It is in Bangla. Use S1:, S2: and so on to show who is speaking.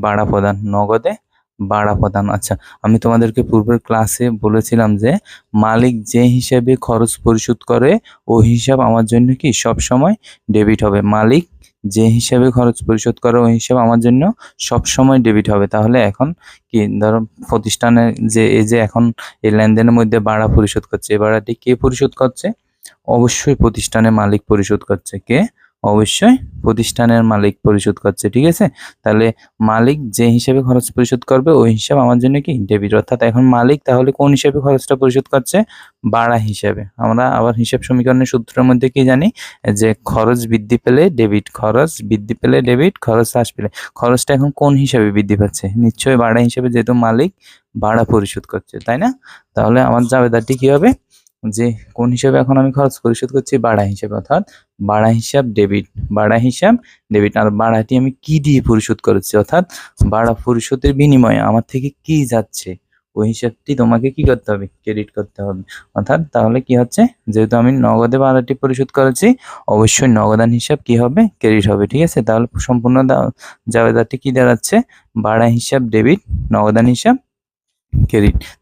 S1: ভাড়া প্রদান, নগদে ভাড়া প্রদান। আচ্ছা, আমি তোমাদেরকে পূর্বের ক্লাসে বলেছিলাম যে মালিক যে হিসাবে খরচ পরিশোধ করে ওই হিসাব আমার জন্য কি সব সময় ডেবিট হবে। মালিক যে হিসাবে খরচ পরিশোধ করে ওই হিসাব আমার জন্য সব সময় ডেবিট হবে। তাহলে এখন কি ধরো প্রতিষ্ঠানের যে এখন এই লেনদেনের মধ্যে ভাড়া পরিশোধ করছে, এই ভাড়াটি কে পরিশোধ করছে? অবশ্যই প্রতিষ্ঠানের মালিক পরিশোধ করছে। কে? অবশ্যই প্রতিষ্ঠানের মালিক পরিশোধ করছে। ঠিক আছে, তাহলে মালিক যে হিসেবে খরচ পরিশোধ করবে ওই হিসাব আমার জন্য কি ডেবিট। অর্থাৎ এখন মালিক তাহলে কোন হিসাবে খরচটা পরিশোধ করছে? ভাড়া হিসাবে। আমরা আবার হিসাব সমীকরণের সূত্রের মধ্যে কি জানি যে খরচ বৃদ্ধি পেলে ডেবিট, খরচ বৃদ্ধি পেলে ডেবিট, খরচ হ্রাস পেলে। খরচটা এখন কোন হিসাবে বৃদ্ধি পাচ্ছে? নিশ্চয়ই ভাড়া হিসাবে, যেহেতু মালিক ভাড়া পরিশোধ করছে, তাই না? তাহলে আমার জাবেদাটি কি হবে যে কোন হিসাবে এখন আমি খরচ পরিশোধ করছি? ভাড়া হিসাবে। অর্থাৎ ভাড়া হিসাব ডেবিট, ভাড়া হিসাব ডেবিট। আর ভাড়াটি আমি কি দিয়ে পরিশোধ করেছি? অর্থাৎ ভাড়া পরিশোধের বিনিময়ে আমার থেকে কি যাচ্ছে ওই হিসাবটি তোমাকে কি করতে হবে? ক্রেডিট করতে হবে। অর্থাৎ তাহলে কি হচ্ছে, যেহেতু আমি নগদে ভাড়াটি পরিশোধ করেছি অবশ্যই নগদান হিসাব কি হবে? ক্রেডিট হবে। ঠিক আছে, তাহলে সম্পূর্ণ জাবেদাটি কি দাঁড়াচ্ছে? ভাড়া হিসাব ডেবিট, নগদান হিসাব ক্রেডিট। তো